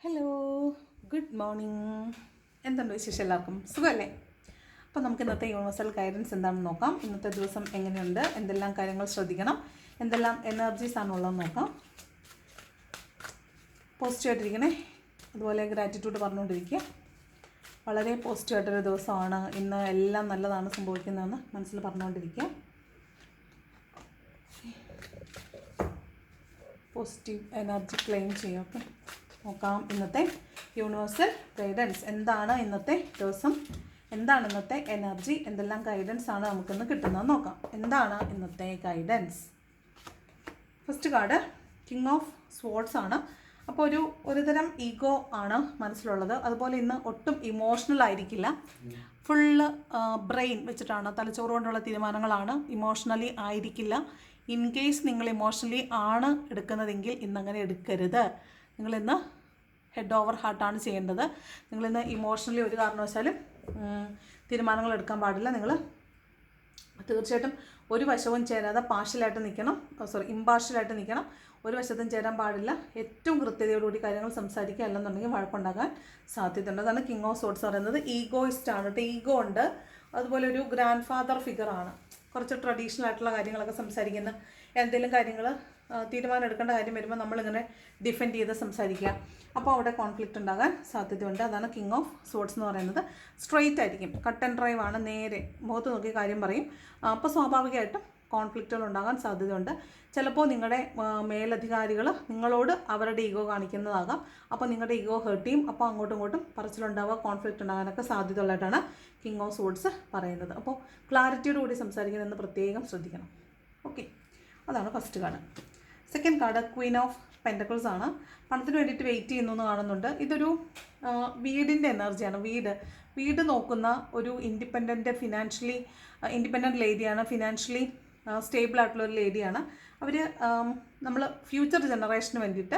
Hello, good morning. എന്തുണ്ട് വിശേഷം? എല്ലാവർക്കും സുഖമല്ലേ? അപ്പോൾ നമുക്ക് ഇന്നത്തെ യൂണിവേഴ്സൽ ഗൈഡൻസ് എന്താണെന്ന് നോക്കാം. ഇന്നത്തെ ദിവസം എങ്ങനെയുണ്ട്, എന്തെല്ലാം കാര്യങ്ങൾ ശ്രദ്ധിക്കണം, എന്തെല്ലാം എനർജീസ് ആണുള്ളതെന്ന് നോക്കാം. പോസിറ്റീവായിട്ടിരിക്കണേ, അതുപോലെ ഗ്രാറ്റിറ്റ്യൂഡ് പറഞ്ഞുകൊണ്ടിരിക്കുക. വളരെ പോസിറ്റീവായിട്ടൊരു ദിവസമാണ് ഇന്ന്. എല്ലാം നല്ലതാണ് സംഭവിക്കുന്നതെന്ന് മനസ്സിൽ പറഞ്ഞുകൊണ്ടിരിക്കുക. പോസിറ്റീവ് എനർജി ക്ലെയിം ചെയ്യാം. ഓക്കെ, നോക്കാം ഇന്നത്തെ യൂണിവേഴ്സൽ ഗൈഡൻസ് എന്താണ്. ഇന്നത്തെ ദിവസം എന്താണ്, ഇന്നത്തെ എനർജി, എന്തെല്ലാം ഗൈഡൻസ് ആണ് നമുക്കിന്ന് കിട്ടുന്നത് നോക്കാം. എന്താണ് ഇന്നത്തെ guidance? First card king of swords ആണ്. അപ്പോൾ ഒരുതരം ഈഗോ ആണ് മനസ്സിലുള്ളത്. അതുപോലെ ഇന്ന് ഒട്ടും ഇമോഷണൽ ആയിരിക്കില്ല. ഫുള്ള് ബ്രെയിൻ വെച്ചിട്ടാണ്, തലച്ചോറ് കൊണ്ടുള്ള തീരുമാനങ്ങളാണ്. ഇമോഷണലി ആയിരിക്കില്ല. ഇൻ കേസ് നിങ്ങൾ ഇമോഷണലി ആണ് എടുക്കുന്നതെങ്കിൽ ഇന്നങ്ങനെ എടുക്കരുത്. നിങ്ങളിന്ന് ഹെഡ് ഓവർ ഹാർട്ടാണ് ചെയ്യേണ്ടത്. നിങ്ങളിന്ന് ഇമോഷണലി ഒരു കാരണവശാലും തീരുമാനങ്ങൾ എടുക്കാൻ പാടില്ല. നിങ്ങൾ തീർച്ചയായിട്ടും ഒരു വശവും ചേരാതെ പാർഷ്യലായിട്ട് നിൽക്കണം. ഇമ്പാർഷ്യലായിട്ട് നിൽക്കണം. ഒരു വശത്തും ചേരാൻ പാടില്ല. ഏറ്റവും കൃത്യതയോടുകൂടി കാര്യങ്ങൾ സംസാരിക്കുക, അല്ലെന്നുണ്ടെങ്കിൽ വഴക്കുണ്ടാകാൻ സാധ്യതയുണ്ട്. അതാണ് കിങ് ഓഫ് സോർട്സ് പറയുന്നത്. ഈഗോയിസ്റ്റ് ആണ് കേട്ടോ. ഈഗോ ഉണ്ട്. അതുപോലെ ഒരു ഗ്രാൻഡ് ഫാദർ ഫിഗറാണ്. കുറച്ച് ട്രഡീഷണൽ ആയിട്ടുള്ള കാര്യങ്ങളൊക്കെ സംസാരിക്കുന്ന, എന്തെങ്കിലും കാര്യങ്ങൾ തീരുമാനം എടുക്കേണ്ട കാര്യം വരുമ്പോൾ നമ്മളിങ്ങനെ ഡിഫെൻഡ് ചെയ്ത് സംസാരിക്കുക. അപ്പോൾ അവിടെ കോൺഫ്ലിക്റ്റ് ഉണ്ടാകാൻ സാധ്യതയുണ്ട്. അതാണ് കിങ് ഓഫ് സോർട്സ് എന്ന് പറയുന്നത്. സ്ട്രെയിറ്റ് ആയിരിക്കും, കട്ട് ആൻഡ് ഡ്രൈവ് ആണ്, നേരെ മുഖത്ത് നോക്കി കാര്യം പറയും. അപ്പോൾ സ്വാഭാവികമായിട്ടും കോൺഫ്ലിക്റ്റുകൾ ഉണ്ടാകാൻ സാധ്യതയുണ്ട്. ചിലപ്പോൾ നിങ്ങളുടെ മേലധികാരികൾ നിങ്ങളോട് അവരുടെ ഈഗോ കാണിക്കുന്നതാകാം. അപ്പോൾ നിങ്ങളുടെ ഈഗോ ഹേർട്ട് ചെയ്യും. അപ്പോൾ അങ്ങോട്ടും ഇങ്ങോട്ടും പറച്ചിലുണ്ടാവുക, കോൺഫ്ലിക്റ്റ് ഉണ്ടാകാനൊക്കെ സാധ്യതയുള്ളതായിട്ടാണ് കിങ് ഓഫ് സോർട്സ് പറയുന്നത്. അപ്പോൾ ക്ലാരിറ്റിയോട് കൂടി സംസാരിക്കുന്നതെന്ന് പ്രത്യേകം ശ്രദ്ധിക്കണം. ഓക്കെ, അതാണ് first card. Second card Queen of pentacles ആണ്. പണത്തിന് വേണ്ടിയിട്ട് വെയിറ്റ് ചെയ്യുന്നു എന്ന് കാണുന്നുണ്ട്. ഇതൊരു വീടിൻ്റെ എനർജിയാണ്. വീട് നോക്കുന്ന ഒരു ഫിനാൻഷ്യലി ഇൻഡിപെൻഡൻറ്റ് ലേഡിയാണ്. ഫിനാൻഷ്യലി സ്റ്റേബിൾ ആയിട്ടുള്ള ഒരു ലേഡിയാണ്. അവർ നമ്മൾ ഫ്യൂച്ചർ ജനറേഷന് വേണ്ടിയിട്ട്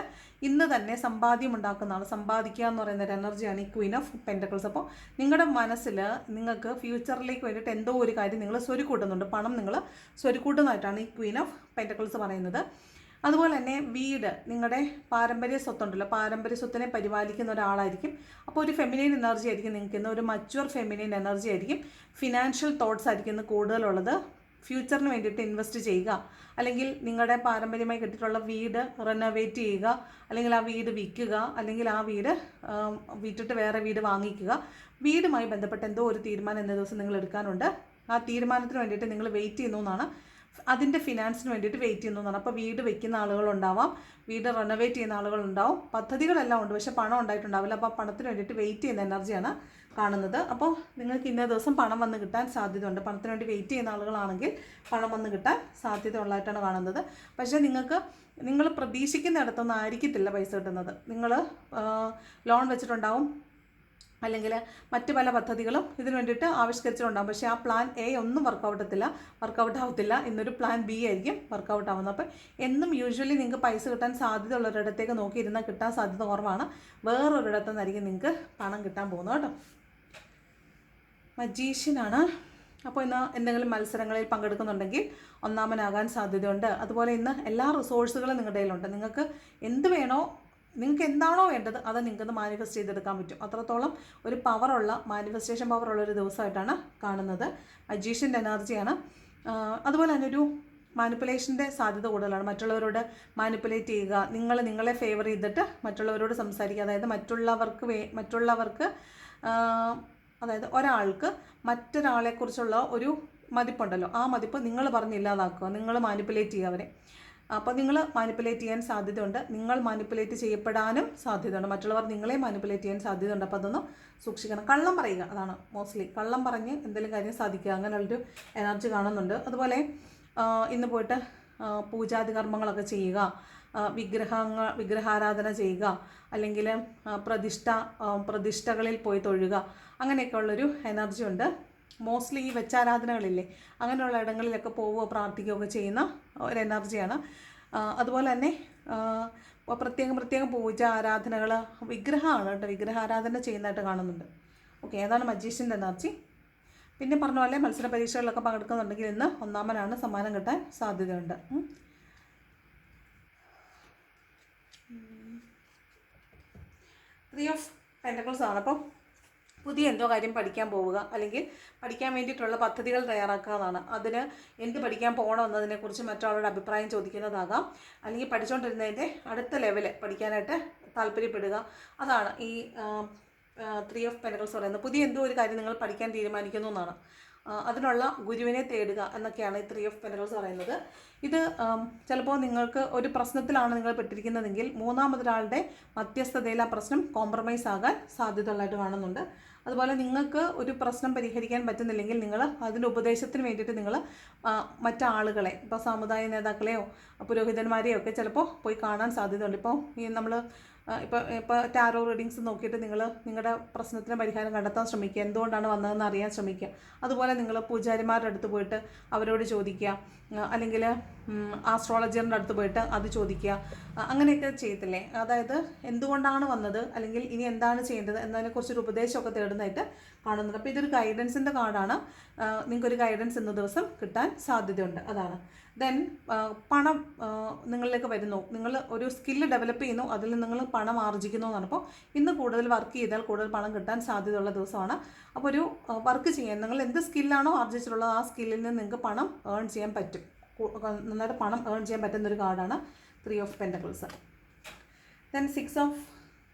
ഇന്ന് തന്നെ സമ്പാദ്യം ഉണ്ടാക്കുന്നതാണ്. സമ്പാദിക്കുക എന്ന് പറയുന്ന ഒരു എനർജിയാണ് ഈ ക്വീൻ ഓഫ് പെൻറ്റക്കിൾസ്. അപ്പോൾ നിങ്ങളുടെ മനസ്സിൽ നിങ്ങൾക്ക് ഫ്യൂച്ചറിലേക്ക് വേണ്ടിയിട്ട് എന്തോ ഒരു കാര്യം നിങ്ങൾ സ്വരുക്കൂട്ടുന്നുണ്ട്. പണം നിങ്ങൾ സ്വരുക്കൂട്ടുന്നതായിട്ടാണ് ഈ ക്വീൻ ഓഫ് പെൻറ്റക്കിൾസ് പറയുന്നത്. അതുപോലെ തന്നെ വീട്, നിങ്ങളുടെ പാരമ്പര്യ സ്വത്തുണ്ടല്ലോ, പാരമ്പര്യ സ്വത്തിനെ പരിപാലിക്കുന്ന ഒരാളായിരിക്കും. അപ്പോൾ ഒരു ഫെമിനൈൻ എനർജി ആയിരിക്കും നിങ്ങൾക്ക് ഇന്ന്. ഒരു മച്വർ ഫെമിനൈൻ എനർജി ആയിരിക്കും. ഫിനാൻഷ്യൽ തോട്ട്സ് ആയിരിക്കും ഇന്ന് കൂടുതലുള്ളത്. ഫ്യൂച്ചറിന് വേണ്ടിയിട്ട് ഇൻവെസ്റ്റ് ചെയ്യുക, അല്ലെങ്കിൽ നിങ്ങളുടെ പാരമ്പര്യമായി കിട്ടിയിട്ടുള്ള വീട് റിനോവേറ്റ് ചെയ്യുക, അല്ലെങ്കിൽ ആ വീട് വിൽക്കുക, അല്ലെങ്കിൽ ആ വീട് വിറ്റിട്ട് വേറെ വീട് വാങ്ങിക്കുക. വീടുമായി ബന്ധപ്പെട്ട എന്തോ ഒരു തീരുമാനം ഇന്ന ദിവസം നിങ്ങൾ എടുക്കാനുണ്ട്. ആ തീരുമാനത്തിന് വേണ്ടിയിട്ട് നിങ്ങൾ വെയിറ്റ് ചെയ്യുന്നു എന്നാണ്. അതിൻ്റെ ഫിനാൻസിന് വേണ്ടിയിട്ട് വെയിറ്റ് ചെയ്യുന്നതാണ്. അപ്പോൾ വീട് വെക്കുന്ന ആളുകളുണ്ടാവാം, വീട് റെനോവേറ്റ് ചെയ്യുന്ന ആളുകളുണ്ടാവും. പദ്ധതികളെല്ലാം ഉണ്ട്, പക്ഷേ പണം ഉണ്ടായിട്ടുണ്ടാവില്ല. അപ്പോൾ പണത്തിന് വേണ്ടിയിട്ട് വെയിറ്റ് ചെയ്യുന്ന എനർജിയാണ് കാണുന്നത്. അപ്പോൾ നിങ്ങൾക്ക് ഇന്ന ദിവസം പണം വന്ന് കിട്ടാൻ സാധ്യതയുണ്ട്. പണത്തിന് വേണ്ടി വെയിറ്റ് ചെയ്യുന്ന ആളുകളാണെങ്കിൽ പണം വന്ന് കിട്ടാൻ സാധ്യതയുള്ളതായിട്ടാണ് കാണുന്നത്. പക്ഷേ നിങ്ങൾ പ്രതീക്ഷിക്കുന്നിടത്തൊന്നും ആയിരിക്കത്തില്ല പൈസ കിട്ടുന്നത്. നിങ്ങൾ ലോൺ വെച്ചിട്ടുണ്ടാവും, അല്ലെങ്കിൽ മറ്റ് പല പദ്ധതികളും ഇതിന് വേണ്ടിയിട്ട് ആവിഷ്കരിച്ചിട്ടുണ്ടാകും. പക്ഷേ ആ പ്ലാൻ എ ഒന്നും വർക്കൗട്ട് ആവത്തില്ല. ഇന്നൊരു പ്ലാൻ ബി ആയിരിക്കും വർക്കൗട്ട് ആവുന്നത്. അപ്പോൾ എന്നും യൂഷ്വലി നിങ്ങൾക്ക് പൈസ കിട്ടാൻ സാധ്യത ഉള്ളൊരിടത്തേക്ക് നോക്കിയിരുന്നാൽ കിട്ടാൻ സാധ്യത കുറവാണ്. വേറൊരിടത്തു നിന്നായിരിക്കും നിങ്ങൾക്ക് പണം കിട്ടാൻ പോകുന്നത് കേട്ടോ. മജീഷ്യനാണ്. അപ്പോൾ ഇന്ന് എന്തെങ്കിലും മത്സരങ്ങളിൽ പങ്കെടുക്കുന്നുണ്ടെങ്കിൽ ഒന്നാമനാകാൻ സാധ്യതയുണ്ട്. അതുപോലെ ഇന്ന് എല്ലാ റിസോഴ്സുകളും നിങ്ങളുടെ കയ്യിലുണ്ട്. നിങ്ങൾക്ക് എന്ത് വേണോ, നിങ്ങൾക്ക് എന്താണോ വേണ്ടത് അത് നിങ്ങൾക്കത് മാനിഫെസ്റ്റ് ചെയ്തെടുക്കാൻ പറ്റും. അത്രത്തോളം ഒരു മാനിഫെസ്റ്റേഷൻ പവറുള്ള ഒരു ദിവസമായിട്ടാണ് കാണുന്നത്. മജീഷ്യൻ്റെ എനർജിയാണ്. അതുപോലെ തന്നെ ഒരു മാനിപ്പുലേഷൻ്റെ സാധ്യത കൂടുതലാണ്. മറ്റുള്ളവരോട് മാനിപ്പുലേറ്റ് ചെയ്യുക, നിങ്ങളെ ഫേവർ ചെയ്തിട്ട് മറ്റുള്ളവരോട് സംസാരിക്കുക. അതായത് മറ്റുള്ളവർക്ക് അതായത് ഒരാൾക്ക് മറ്റൊരാളെക്കുറിച്ചുള്ള ഒരു മതിപ്പുണ്ടല്ലോ, ആ മതിപ്പ് നിങ്ങൾ പറഞ്ഞില്ലാതാക്കുക. നിങ്ങൾ മാനിപ്പുലേറ്റ് ചെയ്യുക അവരെ. അപ്പോൾ നിങ്ങൾ മാനിപ്പുലേറ്റ് ചെയ്യാൻ സാധ്യതയുണ്ട്. നിങ്ങൾ മാനിപ്പുലേറ്റ് ചെയ്യപ്പെടാനും സാധ്യതയുണ്ട്. മറ്റുള്ളവർ നിങ്ങളെ മാനിപ്പുലേറ്റ് ചെയ്യാൻ സാധ്യതയുണ്ട്. അപ്പോൾ അതൊന്ന് സൂക്ഷിക്കണം. കള്ളം പറയുക, അതാണ് മോസ്റ്റ്ലി. കള്ളം പറഞ്ഞ് എന്തെങ്കിലും കാര്യം സാധിക്കുക, അങ്ങനെയുള്ളൊരു എനർജി കാണുന്നുണ്ട്. അതുപോലെ ഇന്ന് പോയിട്ട് പൂജാതി കർമ്മങ്ങളൊക്കെ ചെയ്യുക, വിഗ്രഹാരാധന ചെയ്യുക, അല്ലെങ്കിൽ പ്രതിഷ്ഠകളിൽ പോയി തൊഴുക, അങ്ങനെയൊക്കെയുള്ളൊരു എനർജി ഉണ്ട്. മോസ്റ്റ്ലി ഈ വെച്ചാരാധനകളില്ലേ, അങ്ങനെയുള്ള ഇടങ്ങളിലൊക്കെ പോവുകയോ പ്രാർത്ഥിക്കുകയൊക്കെ ചെയ്യുന്ന ഒരു എനർജിയാണ്. അതുപോലെ തന്നെ പ്രത്യേകം പൂജ ആരാധനകൾ, വിഗ്രഹമാണ് കേട്ടോ, വിഗ്രഹാരാധന ചെയ്യുന്നതായിട്ട് കാണുന്നുണ്ട്. ഓക്കെ, ഏതാണ് മജീഷ്യൻ്റെ എനർജി. പിന്നെ പറഞ്ഞ പോലെ മത്സര പരീക്ഷകളിലൊക്കെ പങ്കെടുക്കുന്നുണ്ടെങ്കിൽ ഇന്ന് ഒന്നാമനാണ്, സമ്മാനം കിട്ടാൻ സാധ്യതയുണ്ട്. ത്രീ ഓഫ് പെൻറ്റക്കിൾസ് ആണ്. അപ്പം പുതിയ എന്തോ കാര്യം പഠിക്കാൻ പോവുക, അല്ലെങ്കിൽ പഠിക്കാൻ വേണ്ടിയിട്ടുള്ള പദ്ധതികൾ തയ്യാറാക്കാവുന്നതാണ്. അതിന് എന്ത് പഠിക്കാൻ പോകണം എന്നതിനെക്കുറിച്ച് മറ്റൊരാളുടെ അഭിപ്രായം ചോദിക്കുന്നതാകാം, അല്ലെങ്കിൽ പഠിച്ചുകൊണ്ടിരുന്നതിൻ്റെ അടുത്ത ലെവല് പഠിക്കാനായിട്ട് താല്പര്യപ്പെടുക. അതാണ് ഈ ത്രീ ഓഫ് പെൻറ്റക്കിൾസ് പറയുന്നത്. പുതിയ എന്തോ ഒരു കാര്യം നിങ്ങൾ പഠിക്കാൻ തീരുമാനിക്കുന്നു എന്നാണ്. അതിനുള്ള ഗുരുവിനെ തേടുക എന്നൊക്കെയാണ് ഈ ത്രീ ഓഫ് പെൻറ്റക്കിൾസ് പറയുന്നത്. ഇത് ചിലപ്പോൾ നിങ്ങൾക്ക് ഒരു പ്രശ്നത്തിലാണ് നിങ്ങൾ പെട്ടിരിക്കുന്നതെങ്കിൽ മൂന്നാമതൊരാളുടെ മധ്യസ്ഥതയിൽ ആ പ്രശ്നം കോംപ്രമൈസ് ആകാൻ സാധ്യതയുള്ളതായിട്ട് കാണുന്നുണ്ട്. അതുപോലെ നിങ്ങൾക്ക് ഒരു പ്രശ്നം പരിഹരിക്കാൻ പറ്റുന്നില്ലെങ്കിൽ നിങ്ങൾ അതിൻ്റെ ഉപദേശത്തിന് വേണ്ടിയിട്ട് നിങ്ങൾ മറ്റാളുകളെ, ഇപ്പോൾ സമുദായ നേതാക്കളെയോ പുരോഹിതന്മാരെയോ ഒക്കെ ചിലപ്പോൾ പോയി കാണാൻ സാധ്യതയുണ്ട്. ഇപ്പോൾ ഈ നമ്മൾ ഇപ്പോൾ ടാരോ റീഡിങ്സ് നോക്കിയിട്ട് നിങ്ങൾ നിങ്ങളുടെ പ്രശ്നത്തിന് പരിഹാരം കണ്ടെത്താൻ ശ്രമിക്കുക, എന്തുകൊണ്ടാണ് വന്നതെന്ന് അറിയാൻ ശ്രമിക്കുക. അതുപോലെ നിങ്ങൾ പൂജാരിമാരുടെ അടുത്ത് പോയിട്ട് അവരോട് ചോദിക്കുക, അല്ലെങ്കിൽ ആസ്ട്രോളജറിൻ്റെ അടുത്ത് പോയിട്ട് അത് ചോദിക്കുക, അങ്ങനെയൊക്കെ ചെയ്യത്തില്ലേ? അതായത് എന്തുകൊണ്ടാണ് വന്നത്, അല്ലെങ്കിൽ ഇനി എന്താണ് ചെയ്യേണ്ടത് എന്നതിനെക്കുറിച്ചൊരു ഉപദേശമൊക്കെ തേടുന്നതായിട്ട് കാണുന്നുണ്ട്. അപ്പോൾ ഇതൊരു ഗൈഡൻസിൻ്റെ കാർഡാണ്. നിങ്ങൾക്കൊരു ഗൈഡൻസ് ഇന്ന ദിവസം കിട്ടാൻ സാധ്യതയുണ്ട്. അതാണ്. ദെൻ പണം നിങ്ങളിലേക്ക് വരുന്നു, നിങ്ങൾ ഒരു സ്കില്ല് ഡെവലപ്പ് ചെയ്യുന്നു, അതിൽ നിന്ന് നിങ്ങൾ പണം ആർജിക്കുന്നു എന്നാണ്. അപ്പോൾ ഇന്ന് കൂടുതൽ വർക്ക് ചെയ്താൽ കൂടുതൽ പണം കിട്ടാൻ സാധ്യതയുള്ള ദിവസമാണ്. അപ്പോൾ ഒരു വർക്ക് ചെയ്യാൻ നിങ്ങൾ എന്ത് സ്കില്ലാണോ ആർജിച്ചിട്ടുള്ളത് ആ സ്കില്ലിൽ നിന്ന് നിങ്ങൾക്ക് പണം ഏൺ ചെയ്യാൻ പറ്റും. നന്നായിട്ട് പണം ഏൺ ചെയ്യാൻ പറ്റുന്നൊരു കാർഡാണ് three of pentacles. Then six of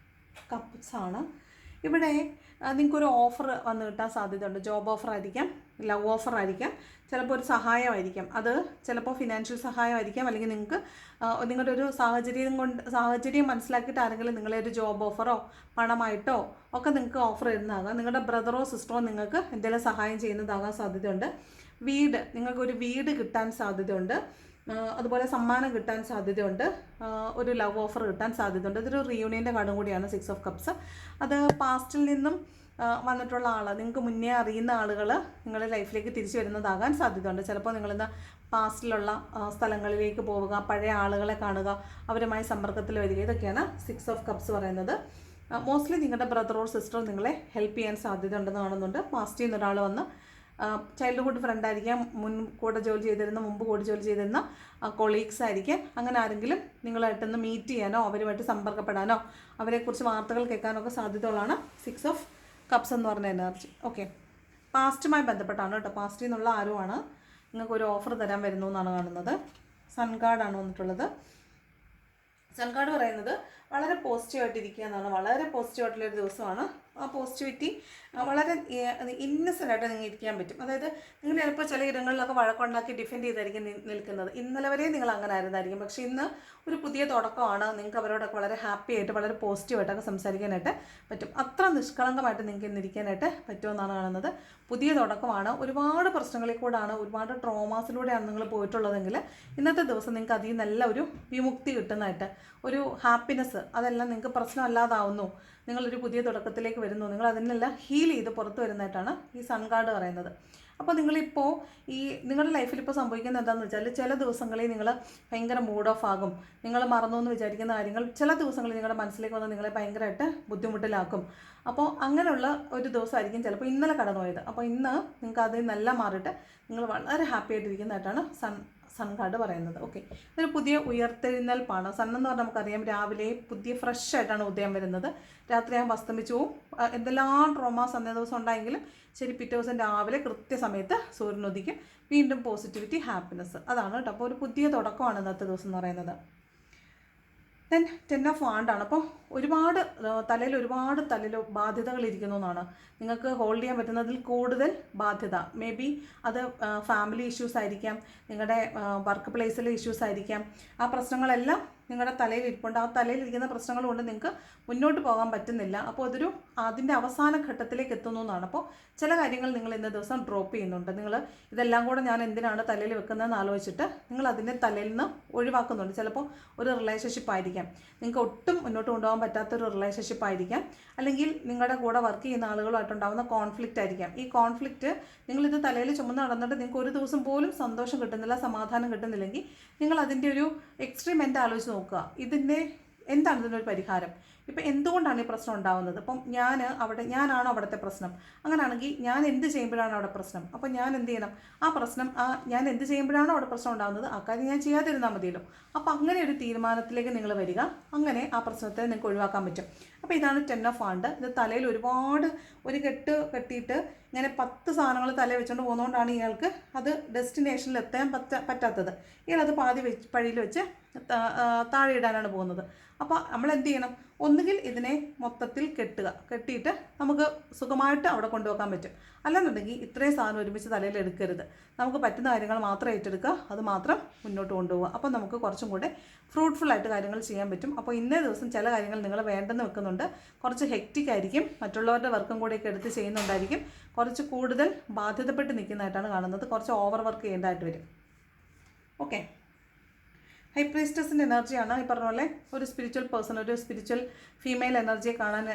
cups ആണ്. ഇവിടെ നിങ്ങൾക്കൊരു ഓഫർ വന്ന് കിട്ടാൻ സാധ്യതയുണ്ട്. ജോബ് ഓഫർ ആയിരിക്കാം, ലവ് ഓഫർ ആയിരിക്കാം, ചിലപ്പോൾ ഒരു സഹായമായിരിക്കാം. അത് ചിലപ്പോൾ ഫിനാൻഷ്യൽ സഹായമായിരിക്കാം, അല്ലെങ്കിൽ നിങ്ങൾക്ക് നിങ്ങളുടെ ഒരു സാഹചര്യം മനസ്സിലാക്കിയിട്ട് ആരെങ്കിലും നിങ്ങളെ ഒരു ജോബ് ഓഫറോ പണമായിട്ടോ ഒക്കെ നിങ്ങൾക്ക് ഓഫർ ചെയ്യുന്നതാകാം. നിങ്ങളുടെ ബ്രദറോ സിസ്റ്ററോ നിങ്ങൾക്ക് എന്തെങ്കിലും സഹായം ചെയ്യുന്നതാകാൻ സാധ്യതയുണ്ട്. നിങ്ങൾക്കൊരു വീട് കിട്ടാൻ സാധ്യതയുണ്ട്. അതുപോലെ സമ്മാനം കിട്ടാൻ സാധ്യതയുണ്ട്. ഒരു ലവ് ഓഫർ കിട്ടാൻ സാധ്യതയുണ്ട്. ഇതൊരു റിയൂണിയൻ്റെ കാർഡും കൂടിയാണ് സിക്സ് ഓഫ് കപ്സ്. അത് പാസ്റ്റിൽ നിന്നും വന്നിട്ടുള്ള ആൾ, നിങ്ങൾക്ക് മുന്നേ അറിയുന്ന ആളുകൾ നിങ്ങളുടെ ലൈഫിലേക്ക് തിരിച്ചു വരുന്നതാകാൻ സാധ്യതയുണ്ട്. ചിലപ്പോൾ നിങ്ങളിന്ന് പാസ്റ്റിലുള്ള സ്ഥലങ്ങളിലേക്ക് പോവുക, പഴയ ആളുകളെ കാണുക, അവരുമായി സമ്പർക്കത്തിൽ വരിക, ഇതൊക്കെയാണ് സിക്സ് ഓഫ് കപ്സ് പറയുന്നത്. മോസ്റ്റ്ലി നിങ്ങളുടെ ബ്രദറോ സിസ്റ്ററോ നിങ്ങളെ ഹെൽപ്പ് ചെയ്യാൻ സാധ്യതയുണ്ടെന്ന് കാണുന്നുണ്ട്. പാസ്റ്റിൽ നിന്ന് ഒരാൾ വന്ന് ചൈൽഡ്ഹുഡ് ഫ്രണ്ട് ആയിരിക്കാം, മുമ്പ് കൂടെ ജോലി ചെയ്തിരുന്ന കൊളീഗ്സ് ആയിരിക്കാം. അങ്ങനെ ആരെങ്കിലും നിങ്ങളായിട്ടൊന്ന് മീറ്റ് ചെയ്യാനോ അവരുമായിട്ട് സമ്പർക്കപ്പെടാനോ അവരെക്കുറിച്ച് വാർത്തകൾ കേൾക്കാനോ ഒക്കെ സാധ്യതയുള്ളതാണ് സിക്സ് ഓഫ് കപ്സ് എന്ന് പറഞ്ഞ എനർജി. ഓക്കെ, പാസ്റ്റുമായി ബന്ധപ്പെട്ടാണ് കേട്ടോ. പാസ്റ്റിൽ നിന്നുള്ള ആരുമാണ് നിങ്ങൾക്കൊരു ഓഫർ തരാൻ വരുന്നു എന്നാണ് കാണുന്നത്. സൺ കാർഡാണ് വന്നിട്ടുള്ളത്. സൺ കാർഡ് പറയുന്നത് വളരെ പോസിറ്റീവായിട്ടിരിക്കുക എന്നാണ്. വളരെ പോസിറ്റീവായിട്ടുള്ളൊരു ദിവസമാണ്. ആ പോസിറ്റിവിറ്റി വളരെ ഇന്നസെൻ്റ് ആയിട്ട് നിങ്ങൾ ഇരിക്കാൻ പറ്റും. അതായത് നിങ്ങൾ ചിലപ്പോൾ ചില ഇടങ്ങളിലൊക്കെ വഴക്കുണ്ടാക്കി ഡിഫെൻഡ് ചെയ്തായിരിക്കും നിൽക്കുന്നത്. ഇന്നലെ വരെ നിങ്ങൾ അങ്ങനെ ആയിരുന്നായിരിക്കും. പക്ഷേ ഇന്ന് ഒരു പുതിയ തുടക്കമാണ്. നിങ്ങൾക്ക് അവരോടൊക്കെ വളരെ ഹാപ്പി ആയിട്ട് വളരെ പോസിറ്റീവായിട്ടൊക്കെ സംസാരിക്കാനായിട്ട് പറ്റും. അത്ര നിഷ്കളങ്കമായിട്ട് നിങ്ങൾക്ക് ഇന്നിരിക്കാനായിട്ട് പറ്റുമെന്നാണ് കാണുന്നത്. പുതിയ തുടക്കമാണ്. ഒരുപാട് പ്രശ്നങ്ങളിൽ കൂടാണ്, ഒരുപാട് ട്രോമാസിലൂടെയാണ് നിങ്ങൾ പോയിട്ടുള്ളതെങ്കിൽ ഇന്നത്തെ ദിവസം നിങ്ങൾക്ക് അതിൽ നല്ല ഒരു വിമുക്തി കിട്ടുന്നതായിട്ട്, ഒരു ഹാപ്പിനെസ്, അതെല്ലാം നിങ്ങൾക്ക് പ്രശ്നമല്ലാതാവുന്നു. നിങ്ങളൊരു പുതിയ തുടക്കത്തിലേക്ക് വരുന്നു. നിങ്ങൾ അതിനെല്ലാം ഹീൽ ചെയ്ത് പുറത്ത് വരുന്നതായിട്ടാണ് ഈ സൺ കാർഡ് പറയുന്നത്. അപ്പോൾ നിങ്ങളിപ്പോൾ നിങ്ങളുടെ ലൈഫിൽ ഇപ്പോൾ സംഭവിക്കുന്നത് എന്താണെന്ന് വെച്ചാൽ, ചില ദിവസങ്ങളിൽ നിങ്ങൾ ഭയങ്കര മൂഡ് ഓഫ് ആകും. നിങ്ങൾ മറന്നു എന്ന് വിചാരിക്കുന്ന കാര്യങ്ങൾ ചില ദിവസങ്ങളിൽ നിങ്ങളുടെ മനസ്സിലേക്ക് വന്ന് നിങ്ങളെ ഭയങ്കരമായിട്ട് ബുദ്ധിമുട്ടിലാക്കും. അപ്പോൾ അങ്ങനെയുള്ള ഒരു ദിവസമായിരിക്കും ചിലപ്പോൾ ഇന്നലെ കടന്നുപോയത്. അപ്പോൾ ഇന്ന് നിങ്ങൾക്ക് അതിൽ നല്ല മാറിയിട്ട് നിങ്ങൾ വളരെ ഹാപ്പി ആയിട്ടിരിക്കുന്നതായിട്ടാണ് സൺ കാർഡ് പറയുന്നത്. ഓക്കെ, ഇതൊരു പുതിയ ഉയർത്തെഴുന്നേൽപ്പാണ്. സൺ എന്ന് പറഞ്ഞാൽ നമുക്കറിയാം രാവിലെ പുതിയ ഫ്രഷ് ആയിട്ടാണ് ഉദയം വരുന്നത്. രാത്രിയാകുമ്പോൾ അസ്തമിച്ചു പോവും. എന്തെല്ലാം ട്രോമാസ് അന്നേ ദിവസം ഉണ്ടായെങ്കിലും ശരി, പിറ്റേ ദിവസം രാവിലെ കൃത്യസമയത്ത് സൂര്യൻ ഉദിക്കും. വീണ്ടും പോസിറ്റിവിറ്റി, ഹാപ്പിനെസ്, അതാണ് കേട്ടോ. അപ്പോൾ ഒരു പുതിയ തുടക്കമാണ് ഇന്നത്തെ ദിവസം എന്ന് പറയുന്നത്. ദെൻ 10 ഓഫ് വാണ്ടാണ്. അപ്പോൾ തലയിൽ ബാധ്യതകൾ ഇരിക്കുന്നു എന്നാണ്. നിങ്ങൾക്ക് ഹോൾഡ് ചെയ്യാൻ പറ്റുന്നതിൽ കൂടുതൽ ബാധ്യത, മേ ബി അത് ഫാമിലി ഇഷ്യൂസ് ആയിരിക്കാം, നിങ്ങളുടെ വർക്ക് പ്ലേസിലെ ഇഷ്യൂസ് ആയിരിക്കാം. ആ പ്രശ്നങ്ങളെല്ലാം നിങ്ങളുടെ തലയിൽ ഇരിപ്പുണ്ട്. ആ തലയിലിരിക്കുന്ന പ്രശ്നങ്ങൾ കൊണ്ട് നിങ്ങൾക്ക് മുന്നോട്ട് പോകാൻ പറ്റുന്നില്ല. അപ്പോൾ അതിൻ്റെ അവസാന ഘട്ടത്തിലേക്ക് എത്തുന്നു എന്നാണ്. അപ്പോൾ ചില കാര്യങ്ങൾ നിങ്ങൾ ഇന്ന ദിവസം ഡ്രോപ്പ് ചെയ്യുന്നുണ്ട്. നിങ്ങൾ ഇതെല്ലാം കൂടെ ഞാൻ എന്തിനാണ് തലയിൽ വെക്കുന്നതെന്ന് ആലോചിച്ചിട്ട് നിങ്ങൾ അതിൻ്റെ തലയിൽ നിന്ന് ഒഴിവാക്കുന്നുണ്ട്. ചിലപ്പോൾ ഒരു റിലേഷൻഷിപ്പ് ആയിരിക്കാം, നിങ്ങൾക്ക് ഒട്ടും മുന്നോട്ട് കൊണ്ടുപോകാൻ പറ്റാത്തൊരു റിലേഷൻഷിപ്പ് ആയിരിക്കാം, അല്ലെങ്കിൽ നിങ്ങളുടെ കൂടെ വർക്ക് ചെയ്യുന്ന ആളുകളുമായിട്ടുണ്ടാകുന്ന കോൺഫ്ലിക്റ്റ് ആയിരിക്കാം. ഈ കോൺഫ്ലിക്റ്റ് നിങ്ങളിത് തലയിൽ ചുമന്ന് നടന്നിട്ട് നിങ്ങൾക്ക് ഒരു ദിവസം പോലും സന്തോഷം കിട്ടുന്നില്ല, സമാധാനം കിട്ടുന്നില്ലെങ്കിൽ നിങ്ങൾ അതിൻ്റെ ഒരു എക്സ്ട്രീം എൻഡ് ആലോചിച്ച് നോക്കുക. എന്താണ് ഇതിനൊരു പരിഹാരം? ഇപ്പം എന്തുകൊണ്ടാണ് ഈ പ്രശ്നം ഉണ്ടാകുന്നത്? ഇപ്പം ഞാനാണോ അവിടുത്തെ പ്രശ്നം? അങ്ങനെയാണെങ്കിൽ ഞാൻ എന്ത് ചെയ്യുമ്പോഴാണ് അവിടെ പ്രശ്നം? അപ്പം ഞാൻ എന്ത് ചെയ്യണം? ഞാൻ എന്ത് ചെയ്യുമ്പോഴാണോ അവിടെ പ്രശ്നം ഉണ്ടാകുന്നത് ആ കാര്യം ഞാൻ ചെയ്യാതിരുന്നാൽ മതിയല്ലോ. അപ്പോൾ അങ്ങനെ ഒരു തീരുമാനത്തിലേക്ക് നിങ്ങൾ വരിക. അങ്ങനെ ആ പ്രശ്നത്തെ നിങ്ങൾക്ക് ഒഴിവാക്കാൻ പറ്റും. അപ്പോൾ ഇതാണ് 10 ഓഫ് വാണ്ട്. ഇത് തലയിൽ ഒരുപാട് ഒരു കെട്ട് കെട്ടിയിട്ട് ഇങ്ങനെ 10 സാധനങ്ങൾ തലയിൽ വെച്ചുകൊണ്ട് പോകുന്നതുകൊണ്ടാണ് ഇയാൾക്ക് അത് ഡെസ്റ്റിനേഷനിൽ എത്താൻ പറ്റാത്തത്. ഇയാളത് പഴിയിൽ വെച്ച് താഴെ ഇടാനാണ് പോകുന്നത്. അപ്പോൾ നമ്മൾ എന്ത് ചെയ്യണം? ഒന്നുകിൽ ഇതിനെ മൊത്തത്തിൽ കെട്ടിയിട്ട് നമുക്ക് സുഖമായിട്ട് അവിടെ കൊണ്ടുപോകാൻ പറ്റും. അല്ലെന്നുണ്ടെങ്കിൽ ഇത്രയും സാധനം ഒരുമിച്ച് തലയിൽ എടുക്കരുത്. നമുക്ക് പറ്റുന്ന കാര്യങ്ങൾ മാത്രം ഏറ്റെടുക്കുക, അത് മാത്രം മുന്നോട്ട് കൊണ്ടുപോകുക. അപ്പോൾ നമുക്ക് കുറച്ചും കൂടെ ഫ്രൂട്ട്ഫുള്ളായിട്ട് കാര്യങ്ങൾ ചെയ്യാൻ പറ്റും. അപ്പോൾ ഇന്നേ ദിവസം ചില കാര്യങ്ങൾ നിങ്ങൾ വേണ്ടെന്ന് വെക്കുന്നുണ്ട്. കുറച്ച് ഹെക്റ്റിക് ആയിരിക്കും, മറ്റുള്ളവരുടെ വർക്കും കൂടെയൊക്കെ എടുത്ത് ചെയ്യുന്നുണ്ടായിരിക്കും. കുറച്ച് കൂടുതൽ ബാധ്യതപ്പെട്ട് നിൽക്കുന്നതായിട്ടാണ് കാണുന്നത്. കുറച്ച് ഓവർ വർക്ക് ചെയ്യേണ്ടതായിട്ട് വരും. ഓക്കെ, ഹൈ പ്രീസ്റ്റസിൻ്റെ എനർജിയാണ് ഈ പറഞ്ഞ പോലെ ഒരു സ്പിരിച്വൽ പേഴ്സൺ, ഒരു സ്പിരിച്വൽ ഫീമെയിൽ എനർജിയെ കാണാൻ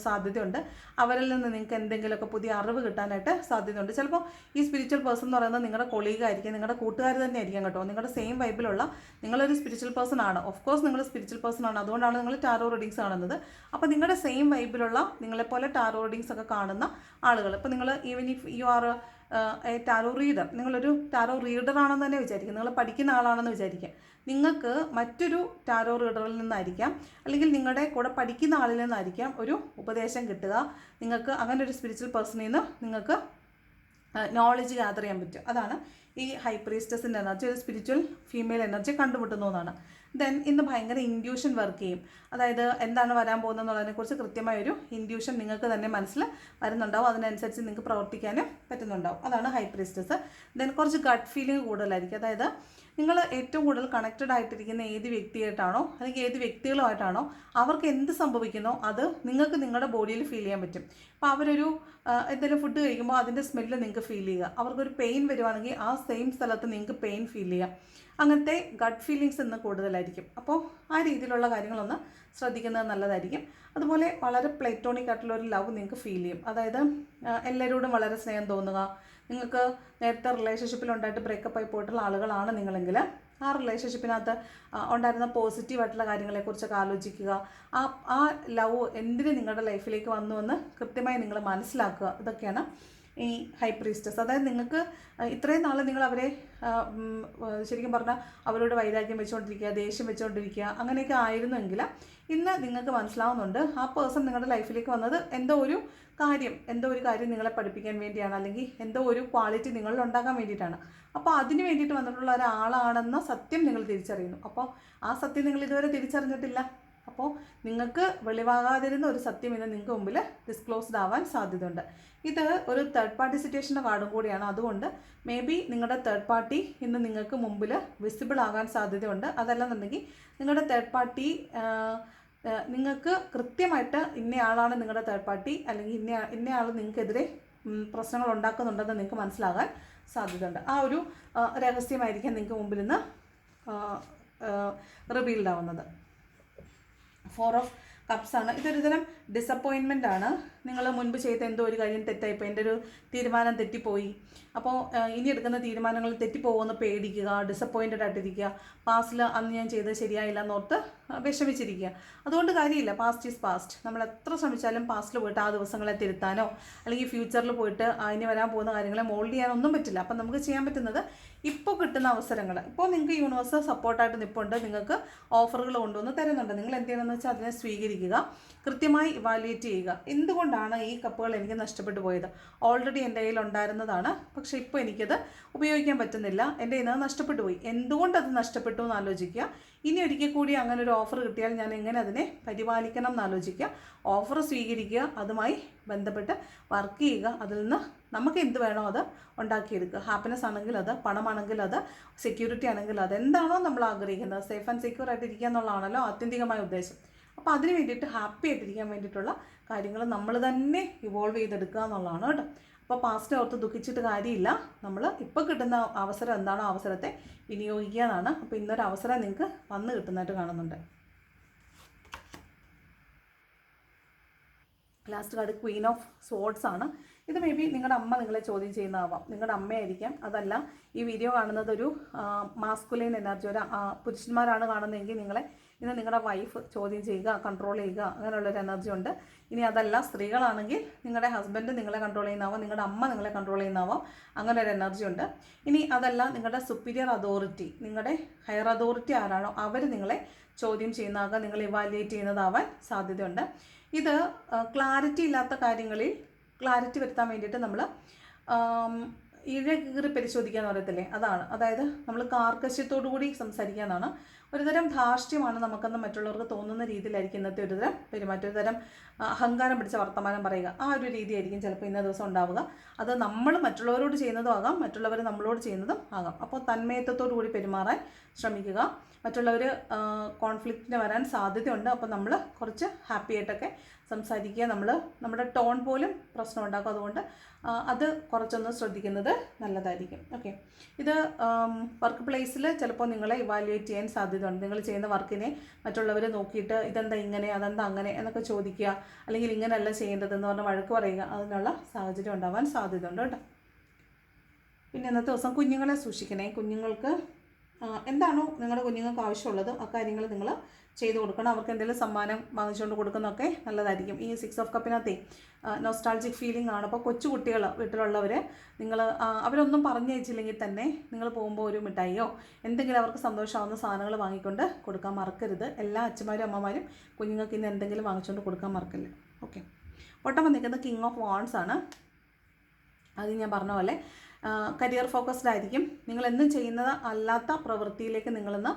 സാധ്യതയുണ്ട്. അവരിൽ നിന്ന് നിങ്ങൾക്ക് എന്തെങ്കിലുമൊക്കെ പുതിയ അറിവ് കിട്ടാനായിട്ട് സാധ്യതയുണ്ട്. ചിലപ്പോൾ ഈ സ്പിരിച്വൽ പേഴ്സൺ എന്ന് പറയുന്നത് നിങ്ങളുടെ കൊളീഗ് ആയിരിക്കും, നിങ്ങളുടെ കൂട്ടുകാർ തന്നെ ആയിരിക്കും കേട്ടോ. നിങ്ങളുടെ സെയിം വൈബിലുള്ള നിങ്ങളൊരു സ്പിരിച്വൽ പേഴ്സൺ ആണ്. ഓഫ് കോഴ്സ് നിങ്ങൾ സ്പിരിച്വൽ പേഴ്സൺ ആണ്, അതുകൊണ്ടാണ് നിങ്ങൾ ടാരോ റീഡിങ്സ് കാണുന്നത്. അപ്പോൾ നിങ്ങളുടെ സെയിം വൈബിലുള്ള നിങ്ങളെപ്പോലെ ടാരോ റീഡിങ്സ് ഒക്കെ കാണുന്ന ആളുകൾ, ഇപ്പോൾ നിങ്ങൾ even if you are tarot reader, നിങ്ങളൊരു ടാരോ റീഡറാണെന്ന് തന്നെ വിചാരിക്കും, നിങ്ങൾ പഠിക്കുന്ന ആളാണെന്ന് വിചാരിക്കുക. നിങ്ങൾക്ക് മറ്റൊരു ടാരോ റീഡറിൽ നിന്നായിരിക്കാം, അല്ലെങ്കിൽ നിങ്ങളുടെ കൂടെ പഠിക്കുന്ന ആളിൽ നിന്നായിരിക്കാം ഒരു ഉപദേശം കിട്ടുക. നിങ്ങൾക്ക് അങ്ങനെ ഒരു സ്പിരിച്വൽ പേഴ്സണിൽ നിന്ന് നിങ്ങൾക്ക് നോളജ് ഗ്യാദർ ചെയ്യാൻ പറ്റും. അതാണ് ഈ ഹൈ പ്രീസ്റ്റസിൻ്റെ എനർജി, ഒരു സ്പിരിച്വൽ ഫീമെയിൽ എനർജി കണ്ടുമുട്ടുന്നു എന്നാണ്. ദെൻ ഇന്ന് ഭയങ്കര ഇൻഡ്യൂഷൻ വർക്ക് ചെയ്യും. അതായത് എന്താണ് വരാൻ പോകുന്നതെന്നുള്ളതിനെക്കുറിച്ച് കൃത്യമായൊരു ഇൻഡ്യൂഷൻ നിങ്ങൾക്ക് തന്നെ മനസ്സിൽ വരുന്നുണ്ടാവും. അതിനനുസരിച്ച് നിങ്ങൾക്ക് പ്രവർത്തിക്കാനും പറ്റുന്നുണ്ടാവും. അതാണ് ഹൈ പ്രീസ്റ്റസ്. ദെൻ കുറച്ച് ഗട്ട് ഫീലിംഗ് കൂടുതലായിരിക്കും. അതായത് നിങ്ങൾ ഏറ്റവും കൂടുതൽ കണക്റ്റഡ് ആയിട്ടിരിക്കുന്ന ഏത് വ്യക്തിയായിട്ടാണോ അല്ലെങ്കിൽ ഏത് വ്യക്തികളുമായിട്ടാണോ അവർക്ക് എന്ത് സംഭവിക്കുന്നോ അത് നിങ്ങൾക്ക് നിങ്ങളുടെ ബോഡിയിൽ ഫീൽ ചെയ്യാൻ പറ്റും. അപ്പോൾ അവരൊരു എന്തെങ്കിലും ഫുഡ് കഴിക്കുമ്പോൾ അതിൻ്റെ സ്മെല്ല് നിങ്ങൾക്ക് ഫീൽ ചെയ്യുക. അവർക്കൊരു പെയിൻ വരുവാണെങ്കിൽ ആ സെയിം സ്ഥലത്ത് നിങ്ങൾക്ക് പെയിൻ ഫീൽ ചെയ്യുക. അങ്ങനത്തെ ഗട്ട് ഫീലിങ്സ് ഇന്ന് കൂടുതലായിരിക്കും. അപ്പോൾ ആ രീതിയിലുള്ള കാര്യങ്ങളൊന്ന് ശ്രദ്ധിക്കുന്നത് നല്ലതായിരിക്കും. അതുപോലെ വളരെ പ്ലേറ്റോണിക് ആയിട്ടുള്ള ഒരു ലവ് നിങ്ങൾക്ക് ഫീൽ ചെയ്യും. അതായത് എല്ലാവരോടും വളരെ സ്നേഹം തോന്നുക. നിങ്ങൾക്ക് നേരത്തെ റിലേഷൻഷിപ്പിലുണ്ടായിട്ട് ബ്രേക്കപ്പ് ആയി പോയിട്ടുള്ള ആളുകളാണ് നിങ്ങളെങ്കിൽ ആ റിലേഷൻഷിപ്പിനകത്ത് ഉണ്ടായിരുന്ന പോസിറ്റീവായിട്ടുള്ള കാര്യങ്ങളെക്കുറിച്ചൊക്കെ ആലോചിക്കുക. ആ ലവ് എന്തിന് നിങ്ങളുടെ ലൈഫിലേക്ക് വന്നുവെന്ന് കൃത്യമായി നിങ്ങൾ മനസ്സിലാക്കുക. ഇതൊക്കെയാണ് ഈ ഹൈ പ്രീസ്റ്റസ്. അതായത് നിങ്ങൾക്ക് ഇത്രയും നാൾ നിങ്ങൾ അവരെ ശരിക്കും പറഞ്ഞാൽ അവരോട് വൈരാഗ്യം വെച്ചുകൊണ്ടിരിക്കുക, ദേഷ്യം വെച്ചുകൊണ്ടിരിക്കുക, അങ്ങനെയൊക്കെ ആയിരുന്നുവെങ്കിൽ ഇന്ന് നിങ്ങൾക്ക് മനസ്സിലാവുന്നുണ്ട് ആ പേഴ്സൺ നിങ്ങളുടെ ലൈഫിലേക്ക് വന്നത് എന്തോ ഒരു കാര്യം നിങ്ങളെ പഠിപ്പിക്കാൻ വേണ്ടിയാണ്, അല്ലെങ്കിൽ എന്തോ ഒരു ക്വാളിറ്റി നിങ്ങളിൽ ഉണ്ടാക്കാൻ വേണ്ടിയിട്ടാണ്. അപ്പോൾ അതിന് വേണ്ടിയിട്ട് വന്നിട്ടുള്ള ഒരാളാണെന്ന സത്യം നിങ്ങൾ തിരിച്ചറിയുന്നു. അപ്പോൾ ആ സത്യം നിങ്ങൾ ഇതുവരെ തിരിച്ചറിഞ്ഞിട്ടില്ല. അപ്പോൾ നിങ്ങൾക്ക് വെളിവാകാതിരുന്ന ഒരു സത്യം ഇന്ന് നിങ്ങൾക്ക് മുമ്പിൽ ഡിസ്ക്ലോസ്ഡ് ആവാൻ സാധ്യതയുണ്ട്. ഇത് ഒരു തേർഡ് പാർട്ടി സിറ്റുവേഷൻ്റെ കാർഡും കൂടിയാണ്. അതുകൊണ്ട് മേ ബി നിങ്ങളുടെ തേർഡ് പാർട്ടി ഇന്ന് നിങ്ങൾക്ക് മുമ്പിൽ വിസിബിൾ ആകാൻ സാധ്യതയുണ്ട്. അതല്ലെന്നുണ്ടെങ്കിൽ നിങ്ങളുടെ തേർഡ് പാർട്ടി നിങ്ങൾക്ക് കൃത്യമായിട്ട് ഇന്നയാളാണ് നിങ്ങളുടെ തേർഡ് പാർട്ടി, അല്ലെങ്കിൽ ഇന്നയാൾ നിങ്ങൾക്കെതിരെ പ്രശ്നങ്ങൾ ഉണ്ടാക്കുന്നുണ്ടെന്ന് നിങ്ങൾക്ക് മനസ്സിലാകാൻ സാധ്യതയുണ്ട്. ആ ഒരു രഹസ്യമായിരിക്കാം നിങ്ങൾക്ക് മുമ്പിൽ നിന്ന് റിവീൽഡ് ആവുന്നത്. 4 ഓഫ് കപ്സ് ആണ്. ഇതൊരു തരം ഡിസപ്പോയിൻമെൻ്റ് ആണ്. നിങ്ങൾ മുൻപ് ചെയ്ത എന്തോ ഒരു കാര്യം തെറ്റായിപ്പോൾ, എൻ്റെ ഒരു തീരുമാനം തെറ്റിപ്പോയി, അപ്പോൾ ഇനി എടുക്കുന്ന തീരുമാനങ്ങൾ തെറ്റിപ്പോകുമെന്ന് പേടിക്കുക, ഡിസപ്പോയിൻറ്റഡ് ആയിട്ടിരിക്കുക, പാസ്റ്റിൽ അന്ന് ഞാൻ ചെയ്തത് ശരിയായില്ല എന്നോർത്ത് വിഷമിച്ചിരിക്കുക. അതുകൊണ്ട് കാര്യമില്ല. Past is past. നമ്മൾ എത്ര ശ്രമിച്ചാലും പാസ്റ്റിൽ പോയിട്ട് ആ ദിവസങ്ങളെ തിരുത്താനോ അല്ലെങ്കിൽ ഫ്യൂച്ചറിൽ പോയിട്ട് ഇനി വരാൻ പോകുന്ന കാര്യങ്ങളെ മോൾഡ് ചെയ്യാനൊന്നും പറ്റില്ല. അപ്പം നമുക്ക് ചെയ്യാൻ പറ്റുന്നത് ഇപ്പോൾ കിട്ടുന്ന അവസരങ്ങൾ, ഇപ്പോൾ നിങ്ങൾക്ക് യൂണിവേഴ്സ് സപ്പോർട്ടായിട്ട് നിൽപ്പുണ്ട്, നിങ്ങൾക്ക് ഓഫറുകൾ കൊണ്ടുവന്ന് തരുന്നുണ്ട്. നിങ്ങൾ എന്ത് ചെയ്യണമെന്ന് വെച്ചാൽ അതിനെ സ്വീകരിക്കുക, കൃത്യമായി ഇവാലുവേറ്റ് ചെയ്യുക. എന്തുകൊണ്ടാണ് ഈ കപ്പുകൾ എനിക്ക് നഷ്ടപ്പെട്ടു പോയത്? ഓൾറെഡി എൻ്റെ കയ്യിൽ ഉണ്ടായിരുന്നതാണ്, പക്ഷേ ഇപ്പോൾ എനിക്കത് ഉപയോഗിക്കാൻ പറ്റുന്നില്ല, എൻ്റെ കയ്യിൽ നിന്ന് നഷ്ടപ്പെട്ടു പോയി. എന്തുകൊണ്ടത് നഷ്ടപ്പെട്ടു എന്ന് ആലോചിക്കുക. ഇനി ഒരിക്കൽ കൂടി അങ്ങനെ ഒരു ഓഫർ കിട്ടിയാൽ ഞാൻ എങ്ങനെ അതിനെ പരിപാലിക്കണം എന്ന് ആലോചിക്കുക. ഓഫർ സ്വീകരിക്കുക, അതുമായി ബന്ധപ്പെട്ട് വർക്ക് ചെയ്യുക, അതിൽ നിന്ന് നമുക്ക് എന്ത് വേണോ അത് ഉണ്ടാക്കിയെടുക്കുക. ഹാപ്പിനെസ് ആണെങ്കിൽ അത്, പണമാണെങ്കിൽ അത്, സെക്യൂരിറ്റി ആണെങ്കിൽ അത്, എന്താണോ നമ്മൾ ആഗ്രഹിക്കുന്നത്, സേഫ് ആൻഡ് സെക്യൂർ ആയിട്ടിരിക്കുക എന്നുള്ളതാണല്ലോ ആത്യന്തികമായ ഉദ്ദേശം. അപ്പോൾ അതിന് വേണ്ടിയിട്ട് ഹാപ്പി ആയിട്ടിരിക്കാൻ വേണ്ടിയിട്ടുള്ള കാര്യങ്ങൾ നമ്മൾ തന്നെ ഇവോൾവ് ചെയ്തെടുക്കുക എന്നുള്ളതാണ് കേട്ടോ. അപ്പോൾ പാസ്റ്റ് ഓർത്ത് ദുഃഖിച്ചിട്ട് കാര്യമില്ല. നമ്മൾ ഇപ്പോൾ കിട്ടുന്ന അവസരം എന്താണോ അവസരത്തെ വിനിയോഗിക്കുക എന്നാണ്. അപ്പോൾ ഇന്നൊരു അവസരം നിങ്ങൾക്ക് വന്ന് കിട്ടുന്നതായിട്ട് കാണുന്നുണ്ട്. Last card Queen of swords ആണ്. ഇത് മേ ബി നിങ്ങളുടെ അമ്മ നിങ്ങളെ ചോദ്യം ചെയ്യുന്നതാവാം, നിങ്ങളുടെ അമ്മയായിരിക്കാം. അതല്ല ഈ വീഡിയോ കാണുന്നത് ഒരു മാസ്കുലൈൻ എനർജി, ഒരു പുരുഷന്മാരാണ് കാണുന്നതെങ്കിൽ നിങ്ങളെ ഇന്ന് നിങ്ങളുടെ വൈഫ് ചോദ്യം ചെയ്യുക, കൺട്രോൾ ചെയ്യുക, അങ്ങനെയുള്ളൊരു എനർജി ഉണ്ട്. ഇനി അതല്ല, സ്ത്രീകളാണെങ്കിൽ നിങ്ങളുടെ ഹസ്ബൻഡ് നിങ്ങളെ കൺട്രോൾ ചെയ്യുന്നതാവാം, നിങ്ങളുടെ അമ്മ നിങ്ങളെ കൺട്രോൾ ചെയ്യുന്നതാവാം, അങ്ങനെ ഒരു എനർജി ഉണ്ട്. ഇനി അതല്ല, നിങ്ങളുടെ സുപ്പീരിയർ അതോറിറ്റി, നിങ്ങളുടെ ഹയർ അതോറിറ്റി ആരാണോ അവർ നിങ്ങളെ ചോദ്യം ചെയ്യുന്നതാകാം, നിങ്ങൾ ഇവാലുവേറ്റ് ചെയ്യുന്നതാവാൻ സാധ്യതയുണ്ട്. ഇത് ക്ലാരിറ്റി ഇല്ലാത്ത കാര്യങ്ങളിൽ ക്ലാരിറ്റി വരുത്താൻ വേണ്ടിയിട്ട് നമ്മൾ ഇഴകീറി പരിശോധിക്കുക എന്ന് പറയത്തില്ലേ, അതാണ്. അതായത് നമ്മൾ കാർക്കശ്യത്തോടു കൂടി സംസാരിക്കുക എന്നാണ്. ഒരുതരം ധാർഷ്ട്യമാണ് നമുക്കെന്ന് മറ്റുള്ളവർക്ക് തോന്നുന്ന രീതിയിലായിരിക്കും ഇന്നത്തെ ഒരുതരം പെരുമാറ്റം, ഒരുതരം അഹങ്കാരം പിടിച്ച വർത്തമാനം പറയുക, ആ ഒരു രീതിയായിരിക്കും ചിലപ്പോൾ ഇന്ന ദിവസം ഉണ്ടാവുക. അത് നമ്മൾ മറ്റുള്ളവരോട് ചെയ്യുന്നതും ആകാം, മറ്റുള്ളവർ നമ്മളോട് ചെയ്യുന്നതും ആകാം. അപ്പോൾ തന്മയത്വത്തോടു കൂടി പെരുമാറാൻ ശ്രമിക്കുക. മറ്റുള്ളവർ കോൺഫ്ലിക്റ്റിന് വരാൻ സാധ്യതയുണ്ട്. അപ്പോൾ നമ്മൾ കുറച്ച് ഹാപ്പി ആയിട്ടൊക്കെ സംസാരിക്കുക. നമ്മുടെ ടോൺ പോലും പ്രശ്നം ഉണ്ടാക്കും. അതുകൊണ്ട് അത് കുറച്ചൊന്ന് ശ്രദ്ധിക്കുന്നത് നല്ലതായിരിക്കും. ഓക്കെ, ഇത് വർക്ക് പ്ലേസിൽ ചിലപ്പോൾ നിങ്ങളെ ഇവാലുവേറ്റ് ചെയ്യാൻ സാധ്യതയുണ്ട്. നിങ്ങൾ ചെയ്യുന്ന വർക്കിനെ മറ്റുള്ളവർ നോക്കിയിട്ട് ഇതെന്താ ഇങ്ങനെ, അതെന്താ അങ്ങനെ എന്നൊക്കെ ചോദിക്കുക, അല്ലെങ്കിൽ ഇങ്ങനെയല്ല ചെയ്യേണ്ടതെന്ന് പറഞ്ഞാൽ വഴക്ക് പറയുക, അതിനുള്ള സാഹചര്യം ഉണ്ടാവാൻ സാധ്യതയുണ്ട് കേട്ടോ. പിന്നെ ഇന്നത്തെ ദിവസം കുഞ്ഞുങ്ങളെ സൂക്ഷിക്കണേ. കുഞ്ഞുങ്ങൾക്ക് എന്താണോ നിങ്ങളുടെ കുഞ്ഞുങ്ങൾക്ക് ആവശ്യമുള്ളത് ആ കാര്യങ്ങൾ നിങ്ങൾ ചെയ്തു കൊടുക്കണം. അവർക്ക് എന്തെങ്കിലും സമ്മാനം വാങ്ങിച്ചുകൊണ്ട് കൊടുക്കുന്നതൊക്കെ നല്ലതായിരിക്കും. ഈ 6 ഓഫ് കപ്പിനകത്തെ നൊസ്റ്റാൾജിക് ഫീലിംഗ് ആണ്. അപ്പോൾ കൊച്ചു കുട്ടികൾ വീട്ടിലുള്ളവർ നിങ്ങൾ അവരൊന്നും പറഞ്ഞയച്ചില്ലെങ്കിൽ തന്നെ നിങ്ങൾ പോകുമ്പോൾ ഒരു മിഠായിയോ എന്തെങ്കിലും അവർക്ക് സന്തോഷമാവുന്ന സാധനങ്ങൾ വാങ്ങിക്കൊണ്ട് കൊടുക്കാൻ മറക്കരുത്. എല്ലാ അച്ഛന്മാരും അമ്മമാരും കുഞ്ഞുങ്ങൾക്ക് ഇന്ന് എന്തെങ്കിലും വാങ്ങിച്ചുകൊണ്ട് കൊടുക്കാൻ മറക്കല്ല. ഓക്കെ, ഒട്ടം വന്നിരിക്കുന്ന കിങ് ഓഫ് വാൺസ് ആണ്. അത് ഞാൻ പറഞ്ഞ പോലെ കരിയർ ഫോക്കസ്ഡ് ആയിരിക്കും. നിങ്ങൾ എന്നും ചെയ്യുന്നത് അല്ലാത്ത പ്രവൃത്തിയിലേക്ക് നിങ്ങളിന്ന്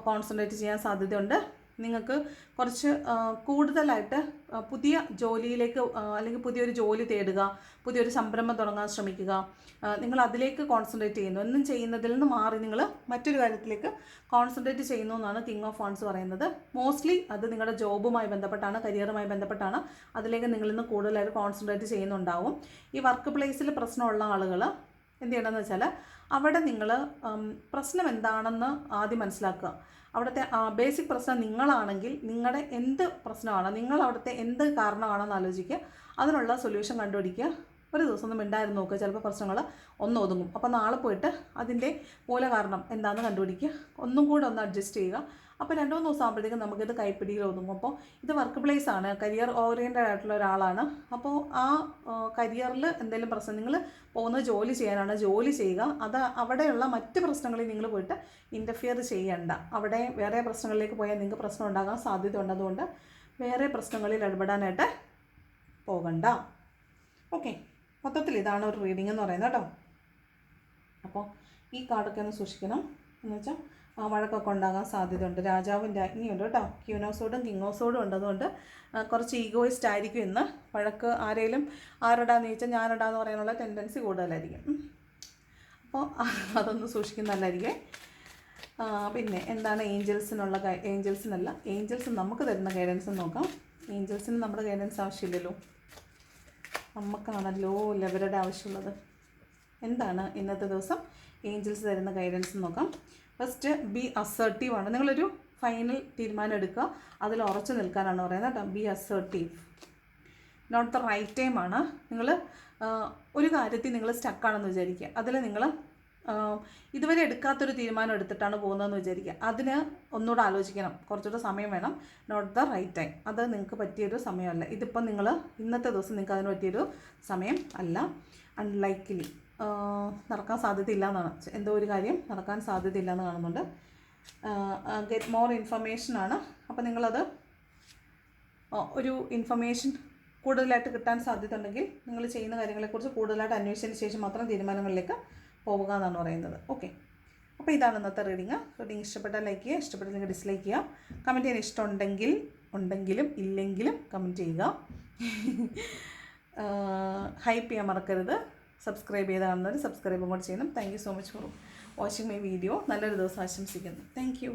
കോൺസെൻട്രേറ്റ് ചെയ്യാൻ സാധ്യതയുണ്ട്. നിങ്ങൾക്ക് കുറച്ച് കൂടുതലായിട്ട് പുതിയ ജോലിയിലേക്ക് അല്ലെങ്കിൽ പുതിയൊരു ജോലി തേടുക, പുതിയൊരു സംരംഭം തുടങ്ങാൻ ശ്രമിക്കുക. നിങ്ങൾ അതിലേക്ക് കോൺസെൻട്രേറ്റ് ചെയ്യുന്നു. എന്നും ചെയ്യുന്നതിൽ നിന്ന് മാറി നിങ്ങൾ മറ്റൊരു കാര്യത്തിലേക്ക് കോൺസെൻട്രേറ്റ് ചെയ്യുന്നു എന്നാണ് കിങ് ഓഫ് വാൺസ് പറയുന്നത്. മോസ്റ്റ്ലി അത് നിങ്ങളുടെ ജോബുമായി ബന്ധപ്പെട്ടാണ്, കരിയറുമായി ബന്ധപ്പെട്ടാണ്. അതിലേക്ക് നിങ്ങളിന്ന് കൂടുതലായിട്ട് കോൺസെൻട്രേറ്റ് ചെയ്യുന്നുണ്ടാവും. ഈ വർക്ക് പ്ലേസിൽ പ്രശ്നമുള്ള ആളുകൾ എന്ത് ചെയ്യണമെന്ന് വെച്ചാൽ അവിടെ നിങ്ങൾ പ്രശ്നം എന്താണെന്ന് ആദ്യം മനസ്സിലാക്കുക. അവിടുത്തെ ബേസിക് പ്രശ്നം നിങ്ങളാണെങ്കിൽ നിങ്ങളുടെ എന്ത് പ്രശ്നമാണ്, നിങ്ങൾ അവിടുത്തെ എന്ത് കാരണമാണെന്ന് ആലോചിക്കുക, അതിനുള്ള സൊല്യൂഷൻ കണ്ടുപിടിക്കുക. ഒരു ദിവസം ഒന്ന് മിണ്ടായിരുന്നു നോക്കുക, ചിലപ്പോൾ പ്രശ്നങ്ങൾ ഒന്ന് ഒതുങ്ങും. അപ്പോൾ നാളെ പോയിട്ട് അതിൻ്റെ മൂലകാരണം എന്താണെന്ന് കണ്ടുപിടിക്കുക, ഒന്നും കൂടെ ഒന്ന് അഡ്ജസ്റ്റ് ചെയ്യുക. അപ്പോൾ 2-3 ദിവസം ആകുമ്പോഴത്തേക്കും നമുക്കിത് കൈപ്പിടിയിൽ ഒതുങ്ങും. അപ്പോൾ ഇത് വർക്ക് പ്ലേസ് ആണ്, കരിയർ ഓറിയൻറ്റഡ് ആയിട്ടുള്ള ഒരാളാണ്. അപ്പോൾ ആ കരിയറിൽ എന്തെങ്കിലും പ്രശ്നം, നിങ്ങൾ പോകുന്നത് ജോലി ചെയ്യാനാണ്, ജോലി ചെയ്യുക. അത് അവിടെയുള്ള മറ്റ് പ്രശ്നങ്ങളിൽ നിങ്ങൾ പോയിട്ട് ഇൻ്റർഫിയർ ചെയ്യണ്ട. അവിടെ വേറെ പ്രശ്നങ്ങളിലേക്ക് പോയാൽ നിങ്ങൾക്ക് പ്രശ്നം ഉണ്ടാകാൻ സാധ്യത ഉണ്ട്. അതുകൊണ്ട് വേറെ പ്രശ്നങ്ങളിൽ ഇടപെടാനായിട്ട് പോകണ്ട. ഓക്കെ, മൊത്തത്തിൽ ഇതാണ് ഒരു റീഡിംഗ് എന്ന് പറയുന്നത് കേട്ടോ. അപ്പോൾ ഈ കാർഡൊക്കെ ഒന്ന് സൂക്ഷിക്കണം. എന്ന് വെച്ചാൽ വഴക്കൊക്കെ ഉണ്ടാകാൻ സാധ്യതയുണ്ട്. രാജാവും രാജ്ഞിയുണ്ട് കേട്ടോ. ക്യൂനോസോടും കിങ്ങോസോടും ഉണ്ട്. അതുകൊണ്ട് കുറച്ച് ഈഗോയിസ്റ്റ് ആയിരിക്കും ഇന്ന്. വഴക്ക് ആരെങ്കിലും ആരോടാന്ന് ചോദിച്ചാൽ ഞാനിടാന്ന് പറയാനുള്ള ടെൻഡൻസി കൂടുതലായിരിക്കും. അപ്പോൾ അതൊന്ന് സൂക്ഷിക്കുന്നതല്ലായിരിക്കും. പിന്നെ എന്താണ് ഏഞ്ചൽസിനുള്ള ഏഞ്ചൽസ് നമുക്ക് തരുന്ന ഗൈഡൻസ് നോക്കാം. ഏഞ്ചൽസിന് നമ്മുടെ ഗൈഡൻസ് ആവശ്യമില്ലല്ലോ, നമുക്കാണല്ലോ അവരുടെ ആവശ്യമുള്ളത്. എന്താണ് ഇന്നത്തെ ദിവസം ഏഞ്ചൽസ് തരുന്ന ഗൈഡൻസ് നോക്കാം. ഫസ്റ്റ്, ബി അസർട്ടീവ് ആണ്. നിങ്ങളൊരു ഫൈനൽ തീരുമാനം എടുക്കുക, അതിൽ ഉറച്ചു നിൽക്കാനാണ് പറയുന്നത് കേട്ടോ. Be assertive. Not the right time ആണ്. നിങ്ങൾ ഒരു കാര്യത്തിൽ നിങ്ങൾ സ്റ്റക്കാണെന്ന് വിചാരിക്കുക, അതിൽ നിങ്ങൾ ഇതുവരെ എടുക്കാത്തൊരു തീരുമാനം എടുത്തിട്ടാണ് പോകുന്നതെന്ന് വിചാരിക്കുക. അതിന് ഒന്നുകൂടെ ആലോചിക്കണം, കുറച്ചുകൂടെ സമയം വേണം. നോട്ട് ദ റൈറ്റ് ടൈം, അത് നിങ്ങൾക്ക് പറ്റിയൊരു സമയമല്ല. ഇതിപ്പം നിങ്ങൾ ഇന്നത്തെ ദിവസം നിങ്ങൾക്ക് അതിന് പറ്റിയൊരു സമയം അല്ല. അൺലൈക്ക്ലി, നടക്കാൻ സാധ്യതയില്ല എന്നാണ്. എന്തോ ഒരു കാര്യം നടക്കാൻ സാധ്യതയില്ല എന്ന് കാണുന്നുണ്ട്. ഗെറ്റ് മോർ ഇൻഫർമേഷൻ ആണ്. അപ്പോൾ നിങ്ങളത് ഒരു ഇൻഫർമേഷൻ കൂടുതലായിട്ട് കിട്ടാൻ സാധ്യത ഉണ്ടെങ്കിൽ നിങ്ങൾ ചെയ്യുന്ന കാര്യങ്ങളെക്കുറിച്ച് കൂടുതലായിട്ട് അന്വേഷിച്ചതിന് ശേഷം മാത്രം തീരുമാനങ്ങളിലേക്ക് പോവുക എന്നാണ് പറയുന്നത്. ഓക്കെ, അപ്പോൾ ഇതാണ് ഇന്നത്തെ റീഡിങ്. ഇഷ്ടപ്പെട്ടാൽ ലൈക്ക് ചെയ്യുക, ഇഷ്ടപ്പെട്ടില്ലെങ്കിൽ ഡിസ്ലൈക്ക് ചെയ്യുക. കമൻറ്റ് ചെയ്യാൻ ഇഷ്ടമുണ്ടെങ്കിലും ഇല്ലെങ്കിലും കമൻറ്റ് ചെയ്യുക. ഹൈപ്പ് ചെയ്യാൻ മറക്കരുത്. സബ്സ്ക്രൈബ് ചെയ്ത് കാണുന്നവർ സബ്സ്ക്രൈബും കൂടെ ചെയ്യണം. Thank you so much for watching my video. നല്ലൊരു ദിവസം ആശംസിക്കുന്നു. Thank you.